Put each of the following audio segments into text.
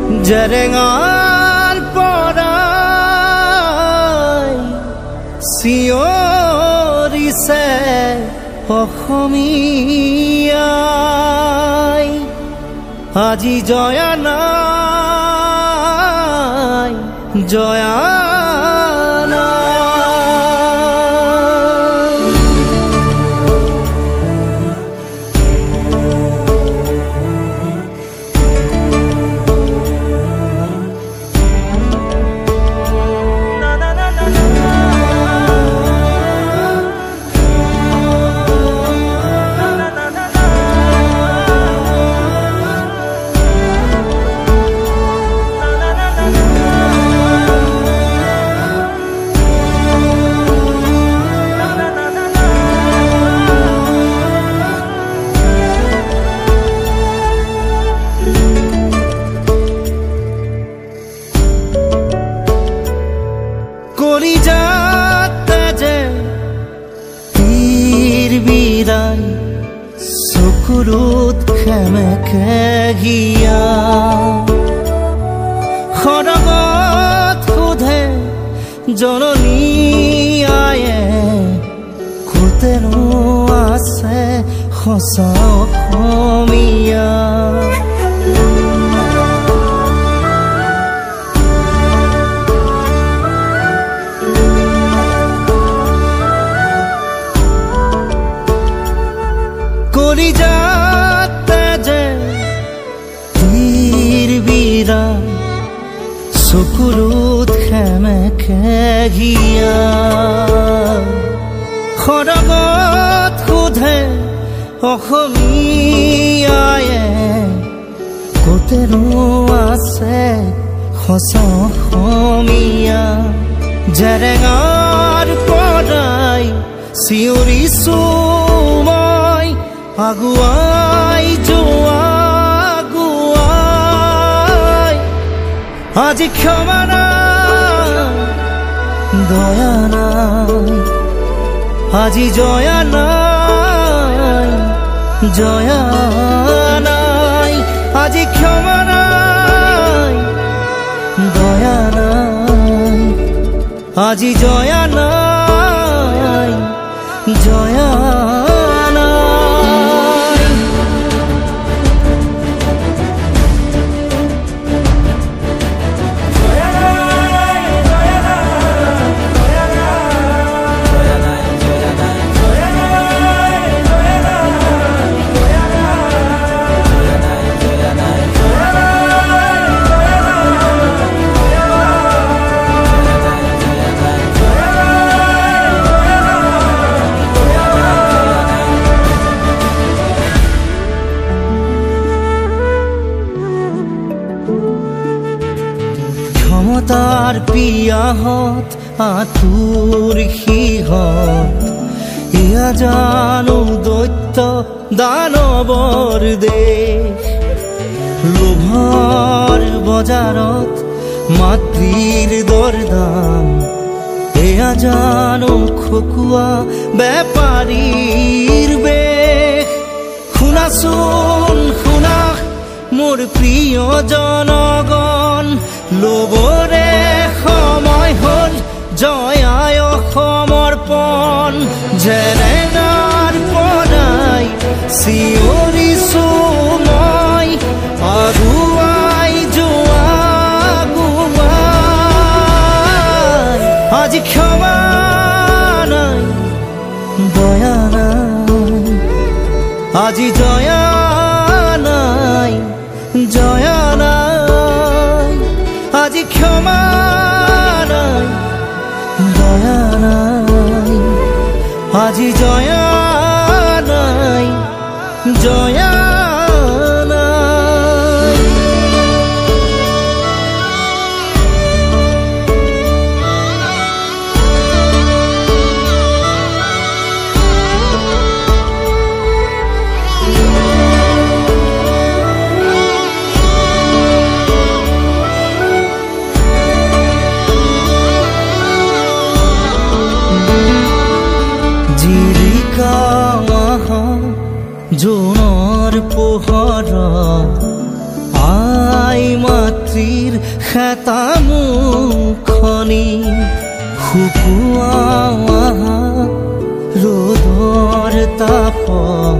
জেৰেঙাৰ পৰাই চিঞৰিছে অসমীয়াই আজি জয়া নাই জয়া চকুৰত খেমেকে গিয়া খৰগত সোধে জননী আয়ে কোতেনো আছে সঁচা অসমীয়া কলিজাতে যে তীৰ বিৰা চকুৰত খেমেকে গিয়া খৰগত সোধে অসমীয়ায়ে কোতেনো আছে সঁচা অসমীয়া জেৰেঙাৰ পৰাই চিঞৰিছো আগুৱাই যোৱা আগুৱাই আজি ক্ষমা নাই দয়া নাই আজি জয়া নাই জয়া নাই আজি ক্ষমা নাই দয়া নাই আজি জয়া নাই জয়া ক্ষমতাৰ পিয়াহত আঁতুৰ সিহঁত এয়া জানো দৈত্য দানৱৰ দেশ লোভৰ বজাৰত মাতৃৰ দৰদাম এয়া জানো খকুৱা বেপাৰীৰ বেশ শুনাচোন শুনা মোৰ প্ৰিয় জনগণ লোভৰে সময় হ'ল জয়াই সমৰ্পণ জেৰেঙাৰ পৰাই চিঞৰিছো মই আগুৱাই যোৱা আগুৱাই আজি ক্ষমা নাই দয়া নাই আজি জয়া নাই জয়া নাই আজি ক্ষমা নাই দয়া নাই আজি জয়া নাই জয়া ৰাত্ৰিৰ খেতা মুখনি শুকুৱা ৰ'দৰ তাপত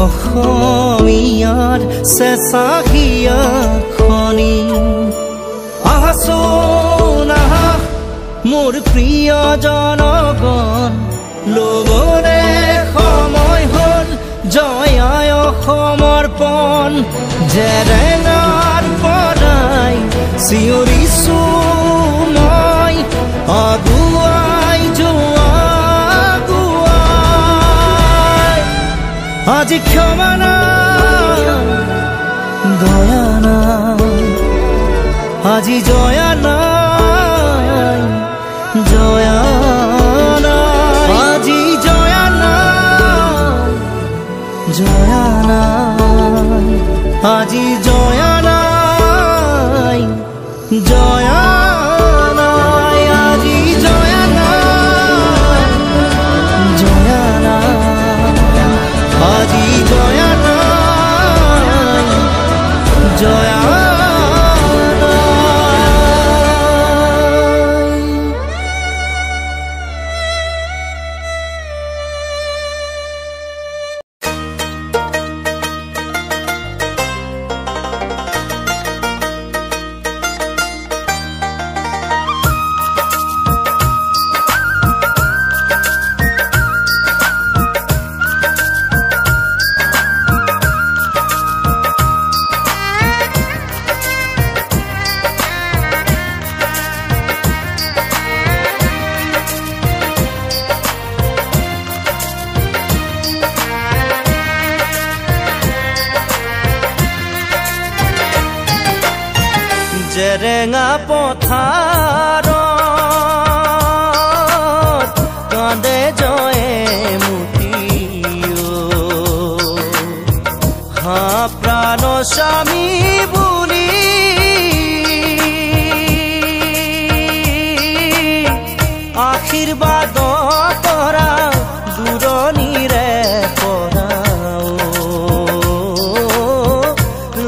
অসমীয়াৰ চেঁচা হিয়াখনি আহাচোন আহা মোৰ প্ৰিয় জনগণ লগৰে সময় হ'ল জয় সমৰ্পণ জেৰেঙাৰ পৰাই চিঞৰিছো মই আগুৱাই যোৱা আজি ক্ষমা নাই দয়া নাই আজি জয়া নাই জয়া নাই আজি জয়া নাই জয়া নাই আজি জয়া নাই জয়া নাই আজি জয়া নাই জয়া নাই আজি জয়া নাই জয়া জেৰেঙা পথাৰত কান্দে জয়ে মুতিও হা প্ৰাণ স্বামী বুলি আশীৰ্বাদ কৰা দূৰণিৰে পৰাও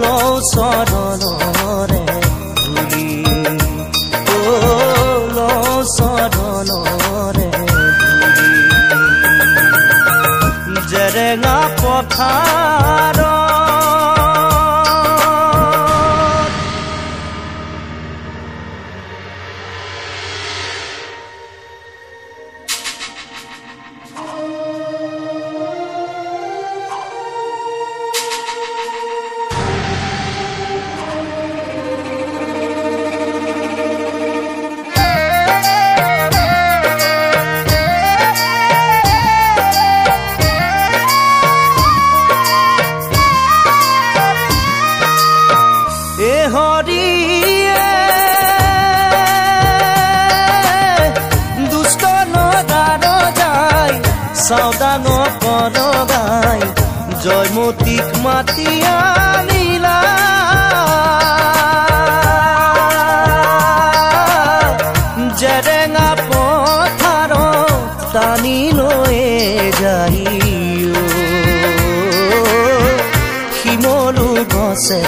লওঁ চৰণৰে জেৰেঙা পথাৰত চাওদাঙ পৰগাই জয়মতীক মাতি আনিলা জেৰেঙা পথাৰত টানি লৈ যাই শিমলু গছে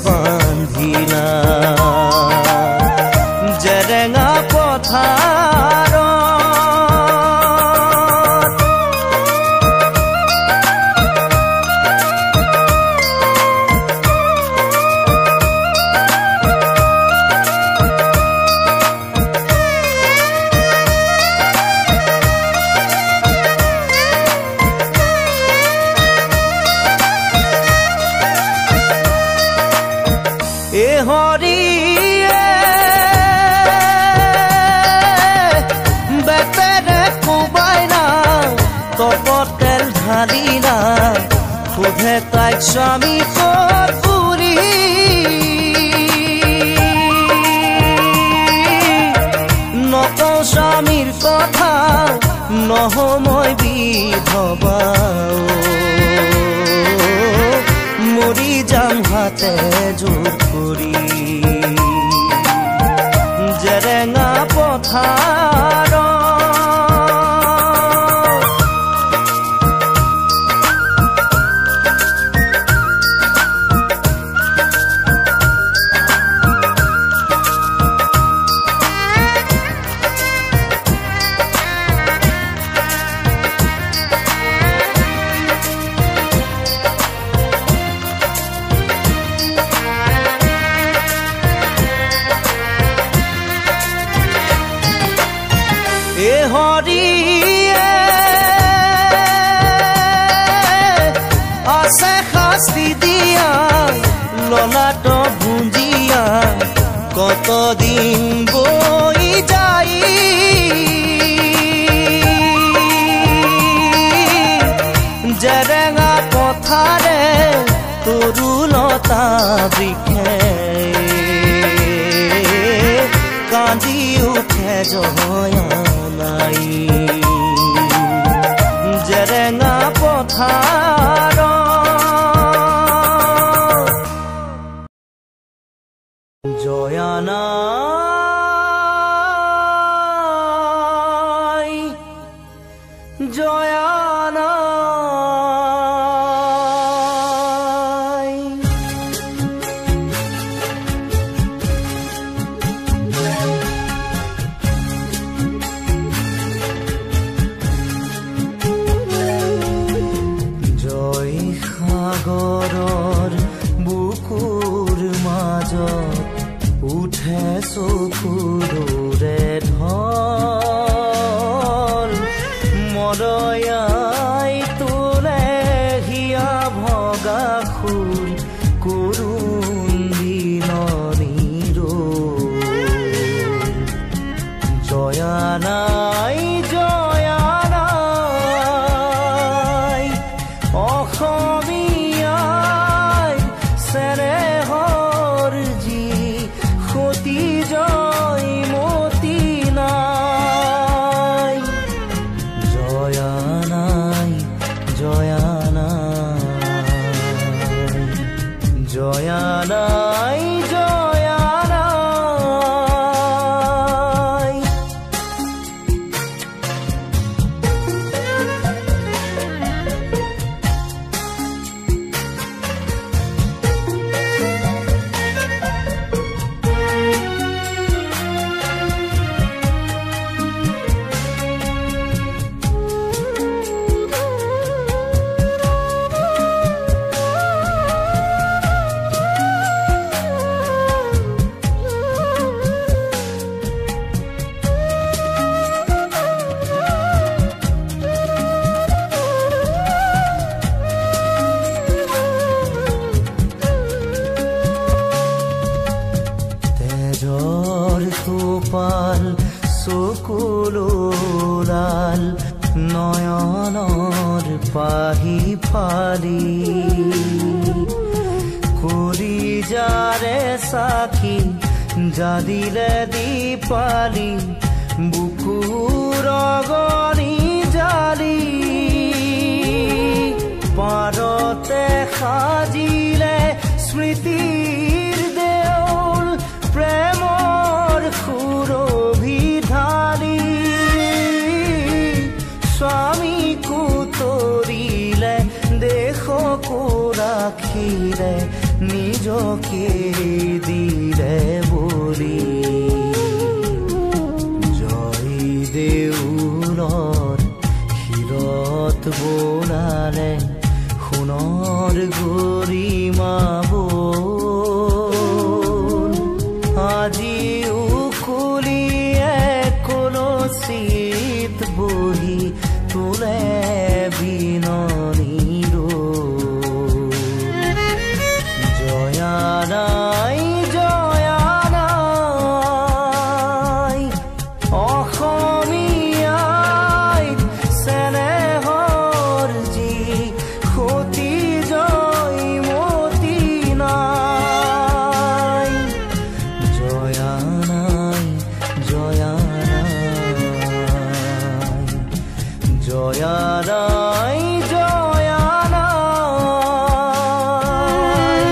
বান্ধিলা জেৰেঙা পথাৰত সোধে তাইক স্বামী পুৰি নকওঁ স্বামীৰ কথা নহময় বিধৱা মৰি যাম হাতে জোৰ কৰি জেৰেঙা পথাৰত জয়া নাই জয়া নাই জয় সাগৰৰ বুকুৰ মাজত উঠে চকুৰে ঢল মৰয়াই তোলে হিয়া ভগা খোল কৰুণ দিননিৰ জয়া নাই জয়া নাই অসমীয়াই চেনেহৰ যি সতী জয় মতি নাই জয়া নাই জয়া নাই জয়া নাই জয়া নাই তোপাল চকুলোলাল নয়নৰ পাহি ফালি কৰি যাৰে সাক্ষী জাদিলে দীপালি বুকুৰ অগনি জালি পাৰতে সাজিলে স্মৃতিৰ দেউল প্ৰেমৰ সুৰভি ঢালি স্বামীকো তৰিলে দেশকো ৰাখিলে নিজকে দিলে বলি জয় দেউলৰ শিৰত বোলালে সোণৰ গৰিমা বল আজি উকুলিয়ে কলচিত বহি তোলে বিননিৰ জয়া নাই জয়া নাই অসমীয়াই চেনেহৰ যি সতী জয় মতি নাই জয়া নাই জয়া নাই জয়া নাই জয়া নাই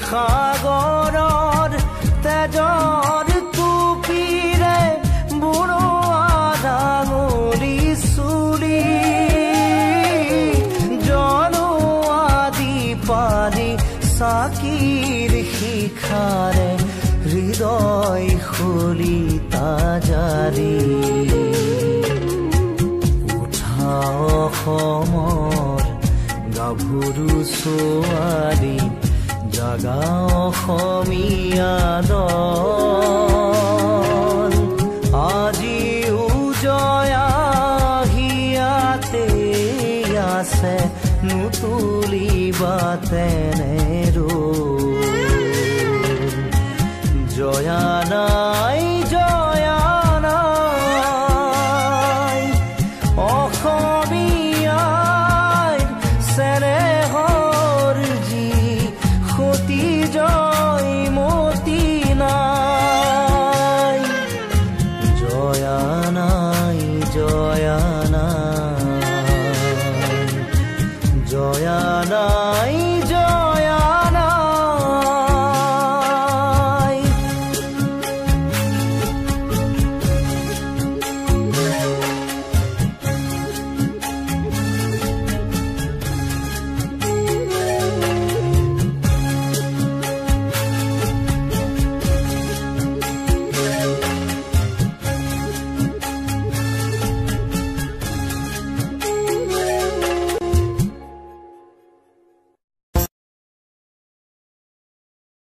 সাগৰৰ তেজৰ টুপিৰে বুঢ়া ডাঙৰি চুলি জনোৱা দীপালি চাকিৰ শিখাৰে হৃদয় খলিতা জাৰি উঠা অসমৰ গাভৰু ছোৱালী জাগা অসমীয়া দল আজি উজয়া হিয়াতে আছে নুতুলিবা তেনে ৰূপ। জয়া নাই জয়া নাই অসমীয়াৰ চেনেহৰ যি সতী জয়মতী নাই। জয়া নাই জয়া নাই জয়া নাই